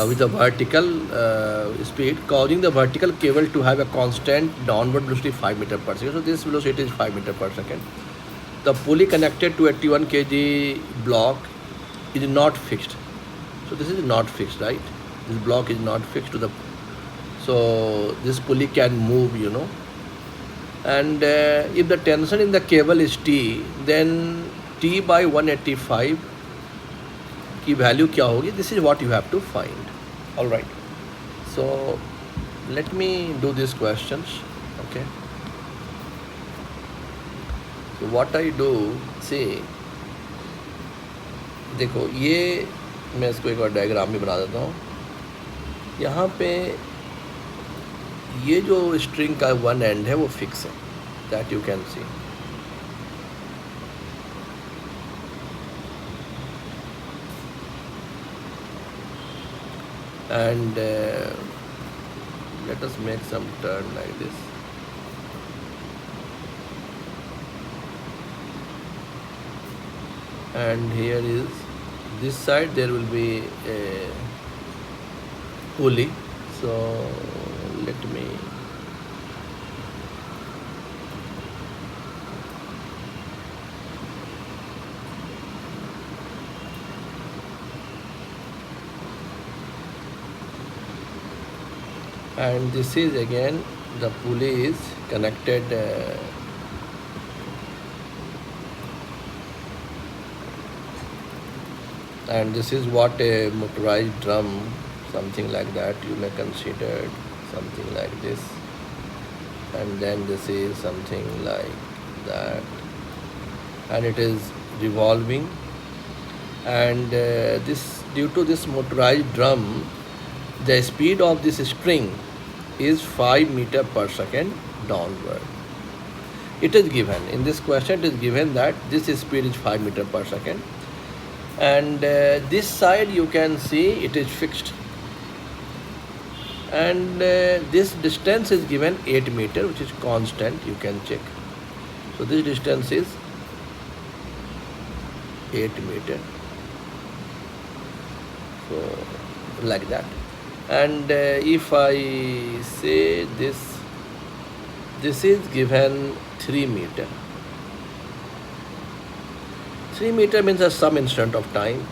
with a vertical speed, causing the vertical cable to have a constant downward velocity 5 meter per second. So this velocity is 5 meter per second. The pulley connected to 81 kg block is not fixed. So this is not fixed, right? This block is not fixed to the. So this pulley can move, And if the tension in the cable is T, then T by 185 की value क्या होगी? This is what you have to find. All right. So let me do these questions. Okay. So what I do, see, देखो ये मैं इसको एक बार diagram भी बना देता हूँ. यहाँ पे ये जो स्ट्रिंग का वन एंड है वो फिक्स है, that you can see. And let us make some turn like this. And here is this side, there will be a pulley. So let me and this is again the pulley is connected and this is what a motorized drum, something like that you may consider, something like this, and then this is something like that, and it is revolving, and this, due to this motorized drum, the speed of this string is 5 meter per second downward. It is given in this question, it is given that this speed is 5 meter per second, and this side you can see it is fixed, and this distance is given 8 meter, which is constant, you can check. So this distance is 8 meter, so like that. And if I say this is given 3 meter. 3 meter means at some instant of time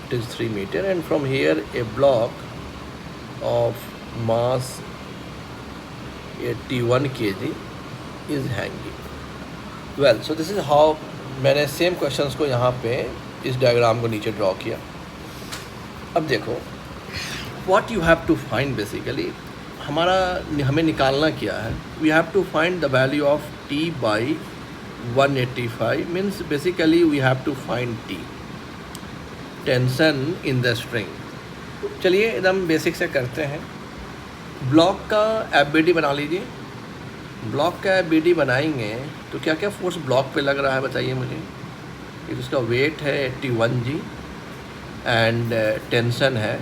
it is 3 meter, and from here a block of mass 81 kg is hanging. Well, so this is how मैंने same questions को यहाँ पे इस diagram को नीचे draw किया. अब देखो, what you have to find basically, हमें निकालना क्या है? We have to find the value of T by 185, means basically we have to find T, tension in the string. चलिए एकदम बेसिक से करते हैं. ब्लॉक का FBD बना लीजिए. ब्लॉक का FBD बनाएंगे तो क्या क्या फोर्स ब्लॉक पे लग रहा है बताइए मुझे. इसका वेट है 81 G एंड टेंशन है,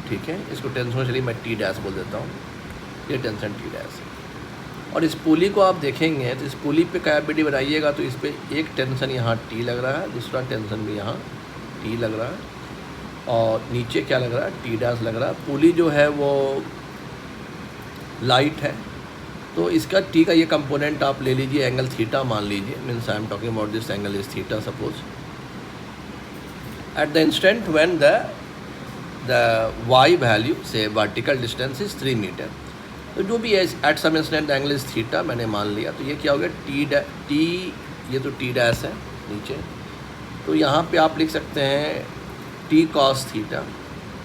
ठीक है, इसको टेंशन चलिए मैं T डैश बोल देता हूँ, ये टेंशन T डैश है. और इस पुली को आप देखेंगे तो इस पुली पे का FBD बनाइएगा तो इस पर एक टेंशन यहाँ T लग रहा है, दूसरा टेंशन भी यहाँ T लग रहा है, और नीचे क्या लग रहा है? T डैश लग रहा है. पुली जो है वो लाइट है, तो इसका T का ये कंपोनेंट आप ले लीजिए, एंगल थीटा मान लीजिए, means I am talking about this angle is theta suppose. At the instant when the y value, say vertical distance is 3 meter, तो जो भी है at some instant angle is theta मैंने मान लिया, तो ये क्या हो गया? T, ये तो T डैश है नीचे, तो यहाँ पे आप लिख सकते हैं T cos theta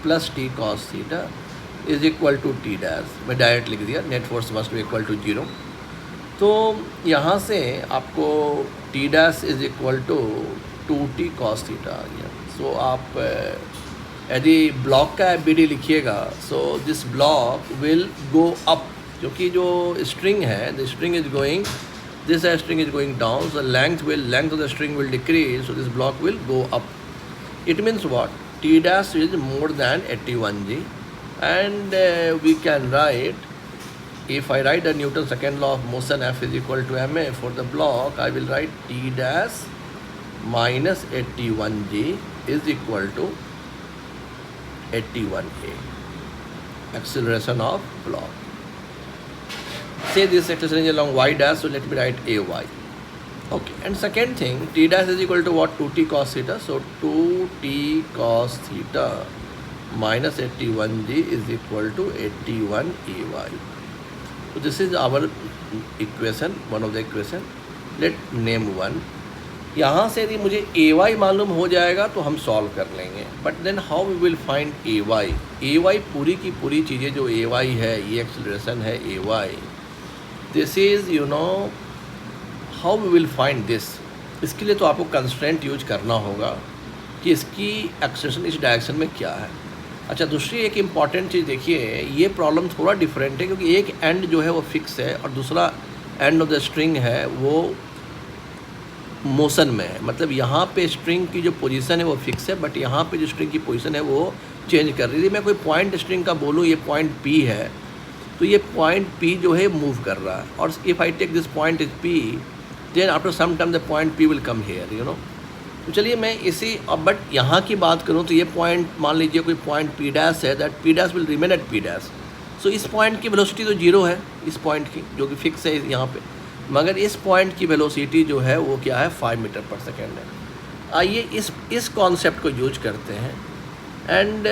plus T cos theta is equal to T dash. मैं डायरेक्ट लिख दिया, net force must be equal to 0. तो यहाँ से आपको T dash is equal to 2T cos theta आ गया. सो आप यदि ब्लॉक का FBD लिखिएगा, so this block will go up, क्योंकि जो स्ट्रिंग है, the string is going, this string is going down, so length of the string will decrease, so this block will go up. It means what? T dash is more than 81 G, and we can write, if I write the Newton's second law of motion, F is equal to ma, for the block I will write T dash minus 81 G is equal to 81a, acceleration of block. Say this acceleration is along y dash, so let me write ay. Okay, and second thing, t dash is equal to what? 2t cos theta. So 2t cos theta minus 81g is equal to 81ay. So this is our equation, one of the equation. Let name one. यहाँ से यदि मुझे ay मालूम हो जाएगा तो हम solve कर लेंगे. But then how we will find ay पूरी की पूरी चीज़ें जो ay है, ये एक्सेलरेशन है ay. This is you know how we will find this. इसके लिए तो आपको कंस्ट्रेंट यूज करना होगा कि इसकी एक्सेलरेशन इस डायरेक्शन में क्या है. अच्छा, दूसरी एक इम्पॉर्टेंट चीज़ देखिए, ये प्रॉब्लम थोड़ा डिफरेंट है क्योंकि एक एंड जो है वो फिक्स है और दूसरा एंड ऑफ द स्ट्रिंग है वो मोशन में है. मतलब यहाँ पे स्ट्रिंग की जो पोजीशन है वो फिक्स है, बट यहाँ पे जो स्ट्रिंग की पोजीशन है वो चेंज कर रही है. मैं कोई पॉइंट स्ट्रिंग का बोलूँ ये पॉइंट P है, तो ये पॉइंट P जो है मूव कर रहा है. और if I take this point is P, then after some time the point P will come here, you know. तो चलिए मैं इसी, अब बट यहाँ की बात करूँ तो ये पॉइंट मान लीजिए कोई पॉइंट P डैश है, that P dash will remain at P dash. So इस पॉइंट की वेलोसिटी तो 0 है, इस पॉइंट की जो कि फिक्स है यहाँ पे, मगर इस पॉइंट की वेलोसिटी जो है वो क्या है 5 मीटर पर सेकेंड है. आइए इस कॉन्सेप्ट को यूज करते हैं. And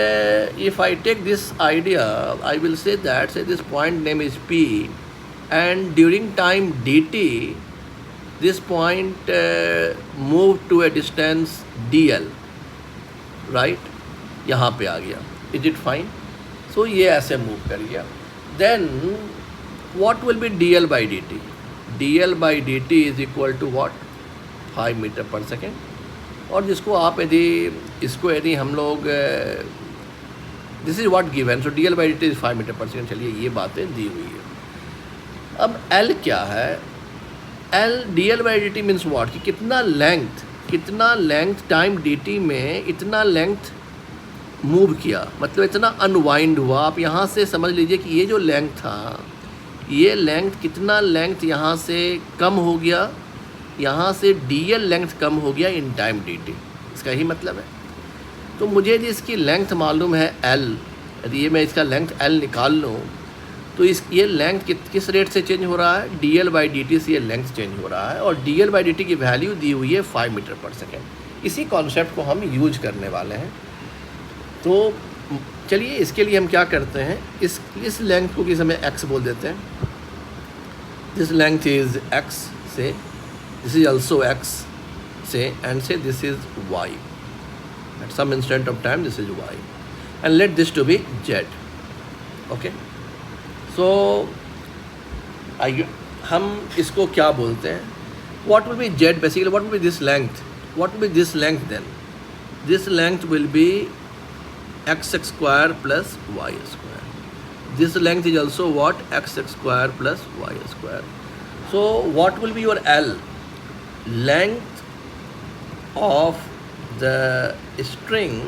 if I take this idea, I will say that say this point name is P and during time dt this point moved to a distance dl, right? यहाँ पे आ गया. Is it fine? So ये ऐसे move कर गया. Then what will be dl by dt? dl by dt is equal to what? 5 metre per second. और जिसको आप यदि हम लोग this is what given, so dl by dt is 5 metre per second. चलिए ये बातें दी हुई है. अब l क्या है? L dl by dt means what, कि कितना लेंथ टाइम dt में इतना लेंथ मूव किया, मतलब इतना अनवाइंड हुआ. आप यहाँ से समझ लीजिए कि ये जो लेंथ था, ये लेंथ कितना लेंथ यहाँ से कम हो गया, यहाँ से dl लेंथ कम हो गया इन टाइम dt. इसका ही मतलब है. तो मुझे यदि इसकी लेंथ मालूम है L, यदि ये मैं इसका लेंथ L निकाल लूँ तो ये लेंथ किस रेट से चेंज हो रहा है? dl बाई dt से ये लेंथ चेंज हो रहा है और dl बाई dt की वैल्यू दी हुई है 5 मीटर पर सेकेंड. इसी कॉन्सेप्ट को हम यूज करने वाले हैं. तो चलिए इसके लिए हम क्या करते हैं, इस लेंथ को किस हमें x बोल देते हैं. This length is x say, this is also x say, and say this is y. At some instant of time this is y and let this to be z. Okay, so आइए हम इसको क्या बोलते हैं, what will be z basically, what will be this length, what will be this length then. This length will be x square plus y square. This length is also what x square plus y square. So what will be your L, length of the string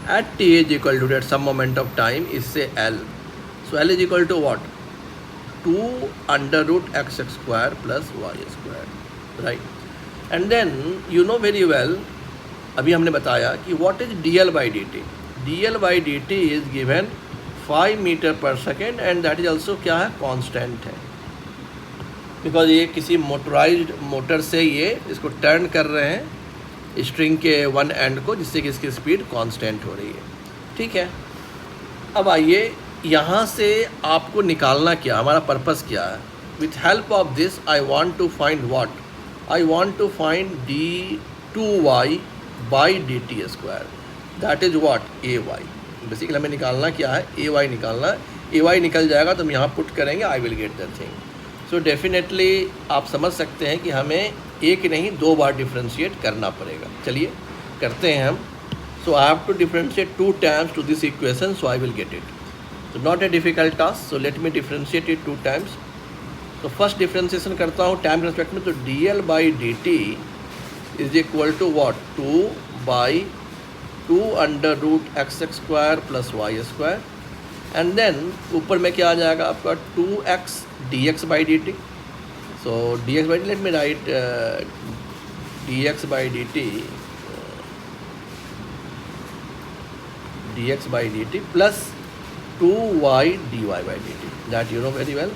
at t is equal to at some moment of time is say L. So L is equal to what? 2 under root x square plus y square, right? And then you know very well, अभी हमने बताया कि what is dl by dt. dl by dt is given 5 metre per second and that is also क्या है, constant है. Because ये किसी motorised motor से ये इसको टर्न कर रहे हैं स्ट्रिंग के वन एंड को, जिससे कि इसकी स्पीड कांस्टेंट हो रही है. ठीक है, अब आइए यहाँ से आपको निकालना क्या, हमारा पर्पस क्या है. With help of this I want to find what, I want to find d2y by dt square, that is what ay. Basically हमें निकालना क्या है, ay निकालना है. ay निकल जाएगा तो हम यहाँ पुट करेंगे, आई will get the thing. So definitely आप समझ सकते हैं कि हमें एक नहीं 2 बार डिफ्रेंशिएट करना पड़ेगा. चलिए करते हैं हम. So I have to differentiate 2 times to this equation, so I will get it. So not a difficult task. So let me differentiate it 2 times. So first differentiation करता हूँ टाइम रेस्पेक्ट में. तो dl by dt is equal to what, 2 by 2 under root x square plus y square. And then ऊपर में क्या आ जाएगा आपका 2x dx by dt. So dx by dt, let me write dx by dt dx by dt plus 2y dy by dt, that you know very well.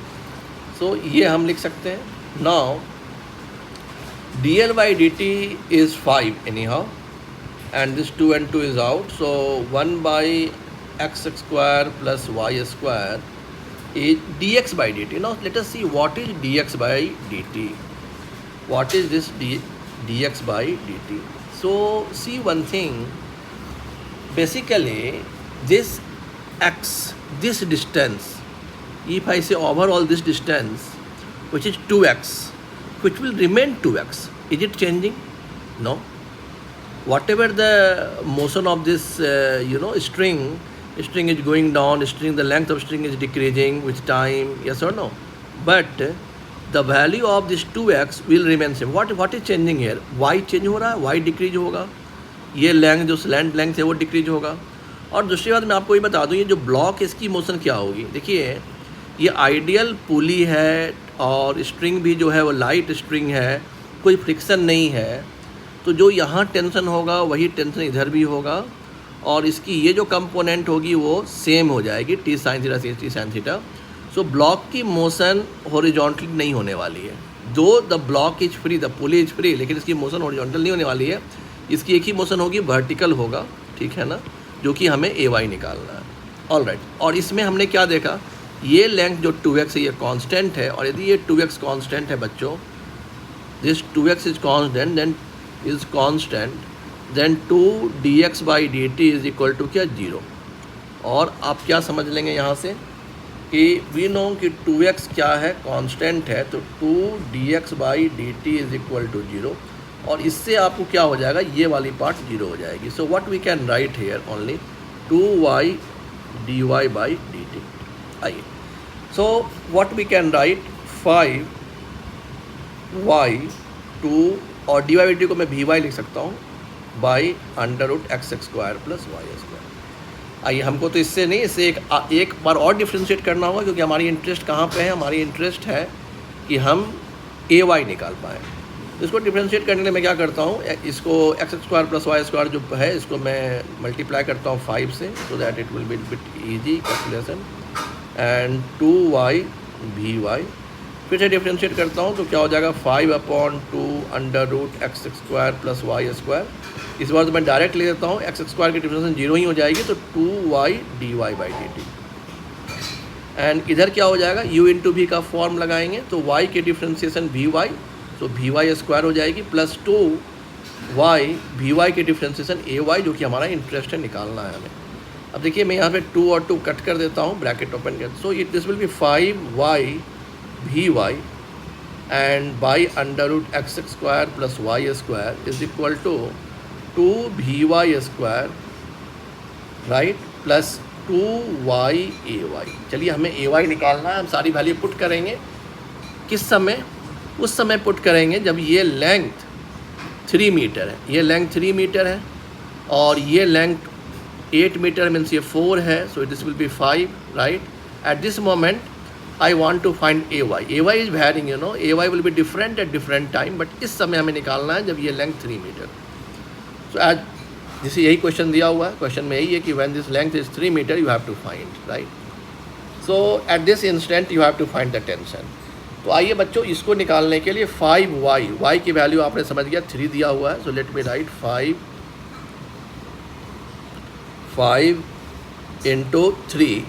So ये हम लिख सकते हैं. Now dl by dt is 5 anyhow, and this 2 and 2 is out, so 1 by x square plus y square is dx by dt. Now let us see what is dx by dt. What is this dx by dt? So see one thing, basically this x, this distance, if I say overall this distance, which is 2x, which will remain 2x, is it changing? No. Whatever the motion of this string is going down, the length of string is decreasing with time, yes or no? But the value of this 2x will remain same. What is changing here? Y change हो रहा है, y decrease होगा, ये length जो slant length है वो decrease होगा. और दूसरी बात मैं आपको ये बता दूँ, ये जो ब्लॉक इसकी मोशन क्या होगी. देखिए ये आइडियल पुली है और स्ट्रिंग भी जो है वो लाइट स्ट्रिंग है, कोई फ्रिक्शन नहीं है, तो जो यहाँ टेंशन होगा वही टेंशन इधर भी होगा, और इसकी ये जो कंपोनेंट होगी वो सेम हो जाएगी, T sine theta c T sine theta. So block की मोशन हॉरिजॉन्टली नहीं होने वाली है. Though the block is free, the pulley is free, लेकिन इसकी मोशन हॉरिजॉन्टल नहीं होने वाली है. इसकी एक ही मोशन होगी, वर्टिकल होगा, ठीक है ना, जो कि हमें ए वाई निकालना है. All right. और इसमें हमने क्या देखा, ये लेंथ जो 2x है ये कांस्टेंट है, और यदि ये 2x कांस्टेंट है बच्चों, this 2x is constant, then 2 dx by dt is equal to क्या, 0. और आप क्या समझ लेंगे यहाँ से कि वी नो कि 2x क्या है, कांस्टेंट है, तो 2 dx by dt is equal to 0, और इससे आपको क्या हो जाएगा, ये वाली पार्ट 0 हो जाएगी. So what we can write here only 2y dy by dt. आइए, सो व्हाट वी कैन राइट 5y 2 और dy बाई dt को मैं vy लिख सकता हूँ by under root X square plus Y square. आइए, हमको तो इससे नहीं, इससे एक बार और डिफ्रेंशिएट करना होगा, क्योंकि हमारी इंटरेस्ट कहाँ पे है, हमारी इंटरेस्ट है कि हम ए वाई निकाल पाएँ. इसको डिफ्रेंशिएट करने के लिए मैं क्या करता हूँ, इसको X square plus Y square जो है इसको मैं मल्टीप्लाई करता हूँ 5 से, so that it will be bit easy calculation. And 2y vy, फिर से डिफ्रेंशिएट करता हूँ तो क्या हो जाएगा 5/2 under root X square plus Y square. इस बार तो मैं डायरेक्ट ले देता हूँ, एक्स स्क्वायर की डिफ्रेंशिएशन 0 ही हो जाएगी, तो 2y dy by dt. And इधर क्या हो जाएगा, u इंटू वी का फॉर्म लगाएंगे, तो y की डिफ्रेंशिएशन vy, तो vy स्क्वायर हो जाएगी, प्लस 2y vy की डिफ्रेंशिएशन ay, जो कि हमारा इंटरेस्ट है, निकालना है हमें. अब देखिए मैं यहाँ पे 2 और 2 कट कर देता हूँ, ब्रैकेट ओपन कर, so this will be 5y vy and by under root X square plus Y square is equal to 2 vy square, right, plus 2y ay. चलिए हमें ay निकालना है, हम सारी वैल्यू पुट करेंगे. किस समय, उस समय पुट करेंगे जब ये लेंथ 3 मीटर है, ये लेंथ 3 मीटर है, और ये लेंथ 8 मीटर मीन्स ये 4 है, so this will be 5, right. At this moment I want to find ay is varying, you know, ay will be different at different time, but इस समय हमें निकालना है जब ये लेंथ 3 मीटर. सो एज जैसे यही क्वेश्चन दिया हुआ है, क्वेश्चन में यही है कि when this length is 3 metre you have to find, right. So at this instant you have to find the tension. तो आइए बच्चों, इसको निकालने के लिए 5y की वैल्यू आपने समझ गया 3 दिया हुआ है, so let me right 5 into 3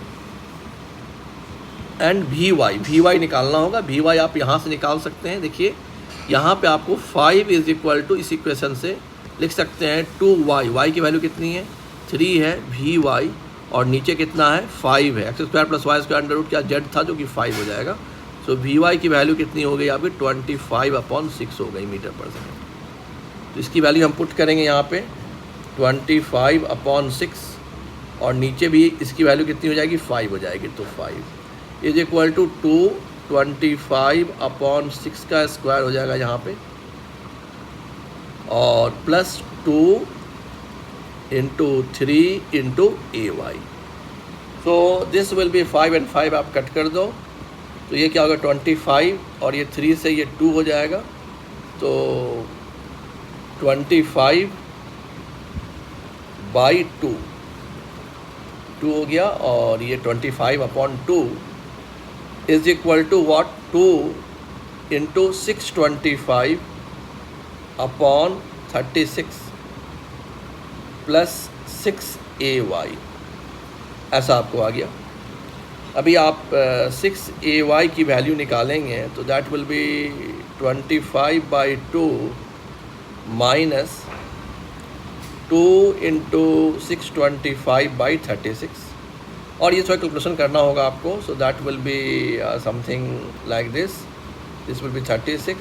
and vy निकालना होगा. vy आप यहाँ से निकाल सकते हैं. देखिए यहाँ पे आपको 5 इज इक्वल टू, इस इक्वेशन से लिख सकते हैं 2y की वैल्यू कितनी है, 3 है, vy और नीचे कितना है, 5 है, X square plus Y square under root क्या z था, जो कि 5 हो जाएगा. सो vy की वैल्यू कितनी हो गई आपकी 25/6 हो गई मीटर पर सेकेंड. तो इसकी वैल्यू हम पुट करेंगे यहाँ पे 25/6, और नीचे भी इसकी वैल्यू कितनी हो जाएगी, 5 हो जाएगी. तो 5 इज इक्वल टू 25/6 का स्क्वायर हो जाएगा यहाँ पे, और plus 2 into 3 into ay. So this will be 5 and 5 आप कट कर दो, तो ये क्या होगा 25, और ये 3 से ये 2 हो जाएगा, तो 25/2 2 हो गया, और ये 25/2 is equal to what, 2 into 625/36 plus 6ay, ऐसा आपको आ गया। अभी आप 6ay की वैल्यू निकालेंगे तो that will be 25/2 minus 2 into 625/36, और ये थोड़ा कैलकुलेशन करना होगा आपको। So that will be something like this will B 36,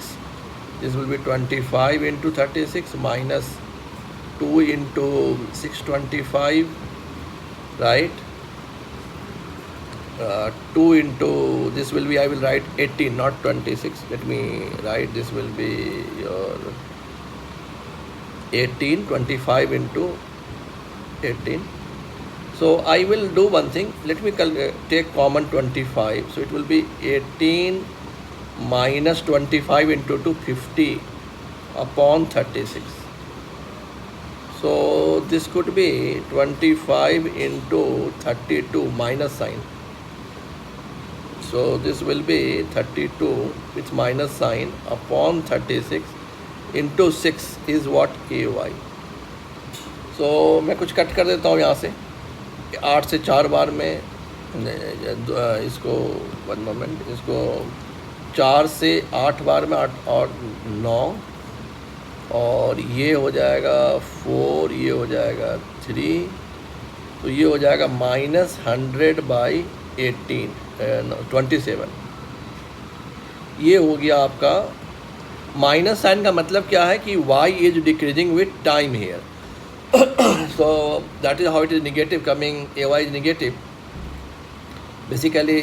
this will B 25 into 36 minus 2 into 625, right, 2 into this will be, I will write 18 not 26, let me write, this will be your 18, 25 into 18. So I will do one thing, let me take common 25, so it will be 18 minus 25 into 2, 50/36. So this could be 25 into 32 minus sign. So this will be 32 with minus sign upon 36 into 6 is what, ay. So मैं कुछ cut कर देता हूँ यहाँ से, 8 से 4 बार में इसको, 1 मोमेंट, इसको 4 से 8 बार में 8 और 9, और ये हो जाएगा 4, ये हो जाएगा 3, तो ये हो जाएगा -100/18 27। ये हो गया आपका। माइनस साइन का मतलब क्या है कि y is decreasing with time here, so that is how it is negative coming, ay is negative basically,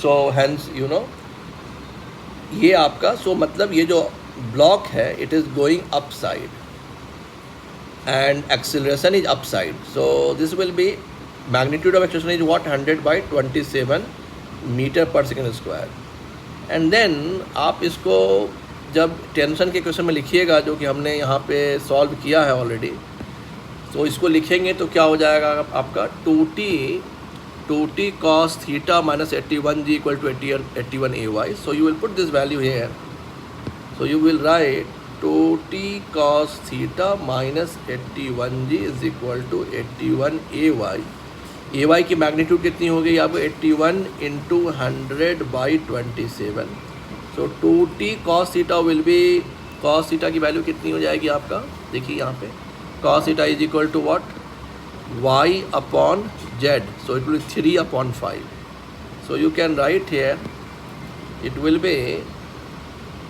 so hence you know ये आपका, सो मतलब ये जो ब्लॉक है it is going up side and acceleration is upside, so this will be magnitude of acceleration is what, 100/27 metre per second square. And then आप इसको जब tension के क्वेश्चन में लिखिएगा, जो कि हमने यहाँ पे सॉल्व किया है ऑलरेडी, तो इसको लिखेंगे तो क्या हो जाएगा आपका 2t cos theta minus 81g equal to 81 ay। So you will put this value here, so you will write 2t cos theta minus 81g is equal to 81 ay। ay की मैग्नीट्यूड कितनी हो गई आपको, 81 into 100/27। So 2t cos theta will be, cos theta की value कितनी हो जाएगी आपका, देखिए यहाँ पे cos theta is equal to what, y/z, so it will be 3/5। So you can write here it will be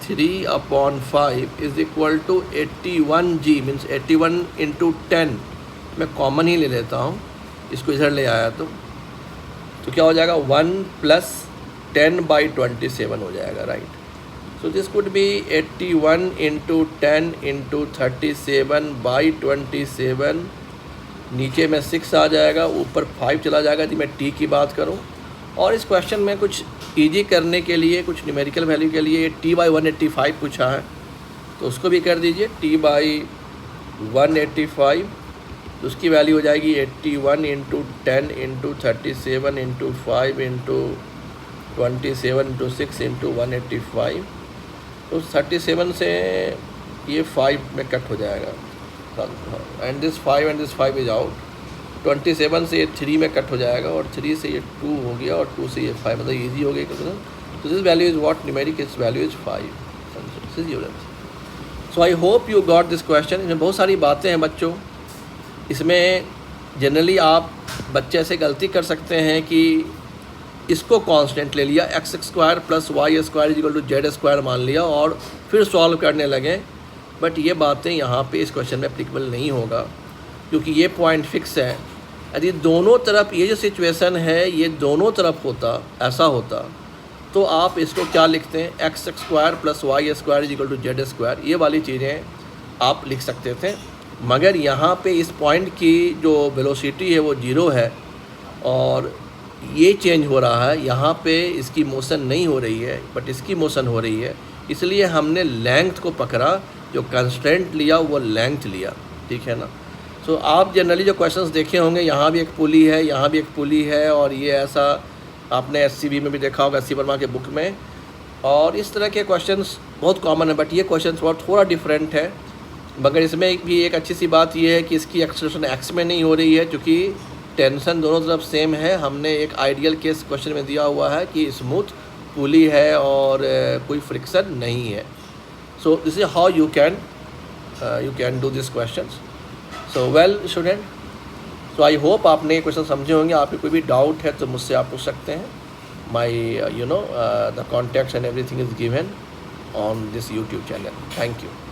3/5 is equal to 81g, means 81 into 10, मैं common ही ले लेता हूँ, इसको इधर ले आया तो क्या हो जाएगा, 1 + 10/27 हो जाएगा, right. So this could be 81 into 10 into 37/27, नीचे में 6 आ जाएगा, ऊपर 5 चला जाएगा यदि मैं t की बात करूं। और इस क्वेश्चन में कुछ ईजी करने के लिए, कुछ न्यूमेरिकल वैल्यू के लिए t/185 पूछा है, तो उसको भी कर दीजिए, t/185, तो उसकी वैल्यू हो जाएगी 81 into 10 into 37 into 5 into 27 into 6 into 185। तो 37 से ये 5 में कट हो जाएगा, एंड दिस 5 इज आउट। 27 से ये 3 में कट हो जाएगा, और 3 से ये 2 हो गया, और 2 से ये 5, मतलब ईजी हो गया क्वेश्चन। तो this value is what, numeric इस value is 5। So I hope you got this question. इसमें बहुत सारी बातें हैं बच्चों, इसमें जनरली आप बच्चे से गलती कर सकते हैं कि इसको कांस्टेंट ले लिया, x² + y² equal to z² मान लिया और फिर सॉल्व करने लगे, बट ये बातें यहाँ पे इस क्वेश्चन में एप्लीकेबल नहीं होगा, क्योंकि ये पॉइंट फिक्स है। यदि दोनों तरफ ये जो सिचुएशन है ये दोनों तरफ होता, ऐसा होता, तो आप इसको क्या लिखते हैं, x² + y² equal to z², ये वाली चीज़ें आप लिख सकते थे। मगर यहाँ पे इस पॉइंट की जो वेलोसिटी है वो 0 है, और ये चेंज हो रहा है, यहाँ पे इसकी मोशन नहीं हो रही है बट इसकी मोशन हो रही है, इसलिए हमने लेंथ को पकड़ा, जो कंस्ट्रेंट लिया वो लेंथ लिया, ठीक है ना। सो तो आप जनरली जो क्वेश्चंस देखे होंगे, यहाँ भी एक पुली है, यहाँ भी एक पुली है, और ये ऐसा आपने SCB में भी देखा होगा, SC वर्मा के बुक में। और इस तरह के क्वेश्चंस बहुत कॉमन है, बट ये क्वेश्चन थोड़ा डिफरेंट है। मगर इसमें भी एक अच्छी सी बात ये है कि इसकी एक्सप्रेशन एक्स में नहीं हो रही है, क्योंकि टेंशन दोनों तरफ सेम है। हमने एक आइडियल केस क्वेश्चन में दिया हुआ है कि स्मूथ पुली है और कोई फ्रिक्शन नहीं है। So this is how you can do this question. So well student, so I hope आपने ये क्वेश्चन समझे होंगे। आपको कोई भी डाउट है तो मुझसे आप पूछ सकते हैं। My the contacts and everything is given on this YouTube channel. Thank you.